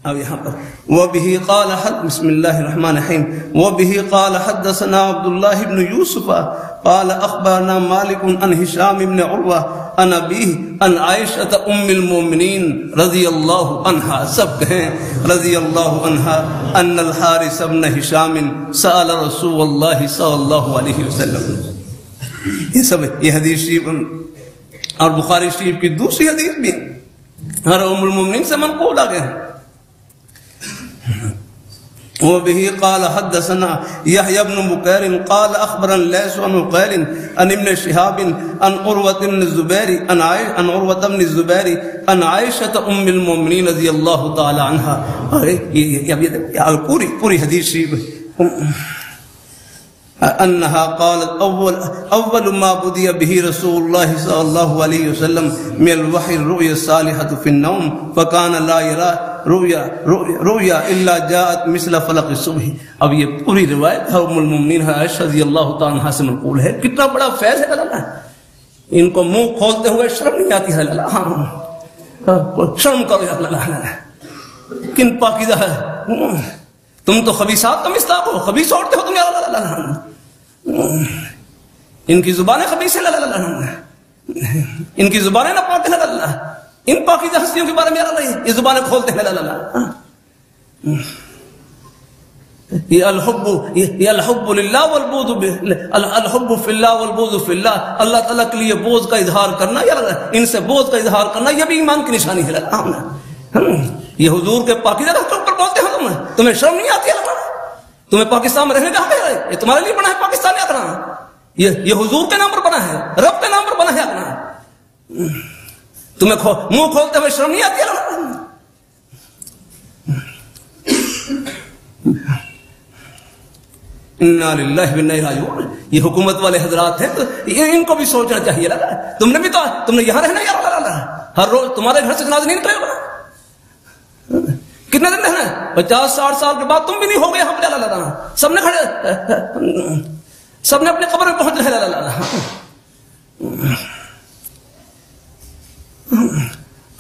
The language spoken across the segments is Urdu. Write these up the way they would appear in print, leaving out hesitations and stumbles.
اب یہاں پر وبه قال بسم الله الرحمن الرحيم وبه قال حدثنا عبد الله بن يوسف قال اخبرنا مالك عن هشام بن عروة عن ابيه عن عائشة ام المؤمنين رضي الله عنها سب کہیں رضی اللہ عنہا ان الحارث بن ہشام سأل رسول اللہ صلی اللہ علیہ وسلم. یہ سب یہ حدیث شریف اور بخاری شریف کی دوسری حدیث بھی ہر ام المؤمنین سے منقول آ گئے. وبه قال حدثنا يحيى بن بكير قال اخبرنا ليس عن عقيل عن ابن شهاب عن عروة بن الزبير عن عروة بن الزبير عن عائشة ام المؤمنين رضي الله تعالى عنها. پوری حدیث شریف انها قالت اول ما بدأ به رسول الله صلى الله عليه وسلم من الوحي الرؤيا الصالحة في النوم فكان لا يرى رؤيا الا جاءت مثل فلق الصبح. اب یہ پوری روایت ام المؤمنین عائشہ رضی اللہ تعالی عنہا سے منقول ہے. کتنا بڑا فیض ہے اللہ. ان کو منہ کھولتے ہوئے شرم نہیں آتی ہے اللہ. شرم کرو یا اللہ. کن پاکیزہ ہے تم تو خبیثات کا مصداق ہو. خبیث عورتیں ہو تم یا اللہ. ان کی زبانیں خبیث ہیں اللہ. ان کی زبانیں ناپاک ہیں اللہ. ان پاکیزہ ہستیوں کے بارے میں اللہ یہ زبانیں کھولتے ہیں اللہ. یہ الحب للہ والبغض الحب فی اللہ والبغض فی اللہ. اللہ تعالیٰ کے لیے بغض کا اظہار کرنا یا ان سے بغض کا اظہار کرنا یہ بھی ایمان کی نشانی ہے اللہ. یہ حضور کے پاکیزہ رستوں پر بولتے ہیں تمہیں شرم نہیں آتی اللہ. تمہیں پاکستان میں رہنے کا حق ہے. یہ تمہارے لیے بنا ہے پاکستان یاد رہنا. یہ حضور کے نام پر بنا ہے رب کے نام پر بنا ہے اپنا. تمہیں منہ کھولتے ہوئے شرم نہیں آتی اللہ. انا للہ و انا الیہ راجعون. یہ حکومت والے حضرات ہیں تو ان کو بھی سوچنا چاہیے اللہ. تم نے یہاں رہنا یا اللہ. ہر روز تمہارے گھر سے جنازہ نہیں نکلے گا. کتنے دن رہنا ہے 50-60 سال کے بعد تم بھی نہیں ہو گئے ہم پہ اللہ. سب نے کھڑے سب نے اپنے قبر میں پہنچ رہے اللہ.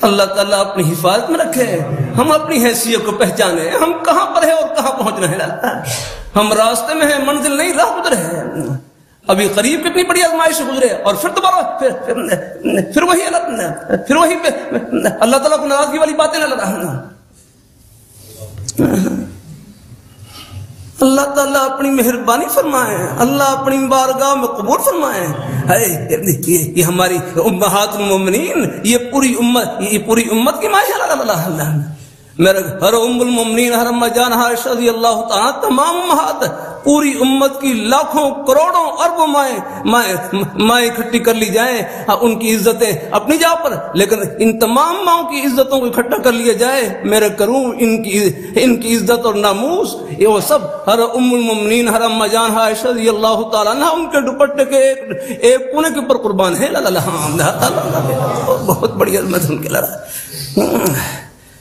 اللہ تعالیٰ اپنی حفاظت میں رکھے. ہم اپنی حیثیت کو پہچانے. ہم کہاں پر ہیں اور کہاں پہنچ رہے ہیں. ہم راستے میں ہیں منزل نہیں راہ گزرے ہیں. ابھی قریب کتنی بڑی آزمائش سے گزرے اور پھر دوبارہ پھر وہی اللہ تعالیٰ کو ناراضگی والی باتیں نہ لگا. اللہ تعالیٰ اپنی مہربانی فرمائے. اللہ اپنی بارگاہ میں قبول فرمائے. یہ ہماری امہات المومنین یہ پوری امت کی ماں ہے اللہ. میرے ہر ام المومنین ہر اما جان عائشہ رضی اللہ تعالیٰ تمام امہات پوری امت کی لاکھوں کروڑوں اربوں مائیں اکٹھی کر لی جائیں. ان کی عزتیں اپنی جگہ پر لیکن ان تمام ماؤں کی عزتوں کو اکٹھا کر لیا جائے. میرے کروں ان کی عزت اور ناموس یہ وہ سب ہر ام المومنین ہر اما جان عائشہ رضی اللہ تعالیٰ عنہ ان کے دوپٹے کے ایک کونے کے اوپر قربان ہے. بہت بڑی عظمت ان کے لڑا.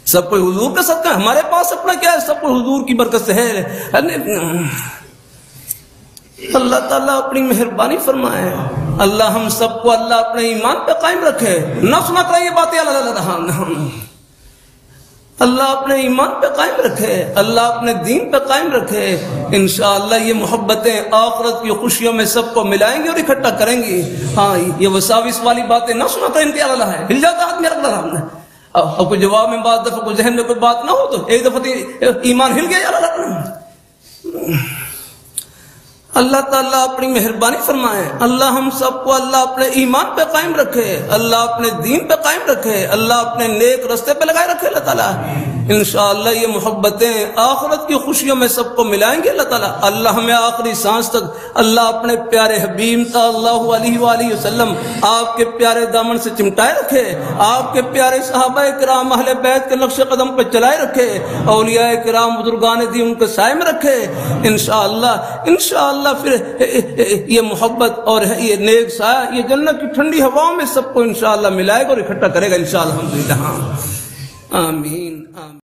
سب کوئی حضور کا صدقہ. ہمارے پاس اپنا کیا ہے سب کوئی حضور کی برکت سے ہے. اللہ تعالیٰ اپنی مہربانی فرمائے. اللہ ہم سب کو اللہ اپنے ایمان پہ قائم رکھے. نہ سنا کریں یہ باتیں اللہ اپنے ایمان پہ قائم رکھے. اللہ اپنے دین پہ قائم رکھے. انشاءاللہ یہ محبتیں آخرت کی خوشیوں میں سب کو ملائیں گی اور اکٹھا کریں گی. ہاں یہ وساوس والی باتیں نہ سنا کریں. انتہا اللہ ہے ہل جاتا آدمی رکھ رہا ہم نے. اور کوئی جواب میں بعض دفعہ کوئی ذہن میں کوئی بات نہ ہو تو ایک دفعہ ایمان ہل گیا. اللہ تعالیٰ اپنی مہربانی فرمائے. اللہ ہم سب کو اللہ اپنے ایمان پہ قائم رکھے. اللہ اپنے دین پہ قائم رکھے. اللہ اپنے نیک رستے پہ لگائے رکھے. اللہ تعالیٰ انشاءاللہ یہ محبتیں آخرت کی خوشیوں میں سب کو ملائیں گے. اللہ تعالیٰ اللہ ہمیں آخری سانس تک اللہ اپنے پیارے حبیب صلی اللہ علیہ وآلہ وسلم آپ کے پیارے دامن سے چمٹائے رکھے. آپ کے پیارے صحابہ کرام اہل بیت کے نقش قدم پہ چلائے رکھے. اولیاء کرام بزرگان دین ان کے سائے میں رکھے. انشاءاللہ پھر یہ محبت اور یہ نیک سایہ یہ جنت کی ٹھنڈی ہواؤں میں سب کو انشاءاللہ ملائے گا اور اکٹھا کرے گا انشاءاللہ. آمین آمین.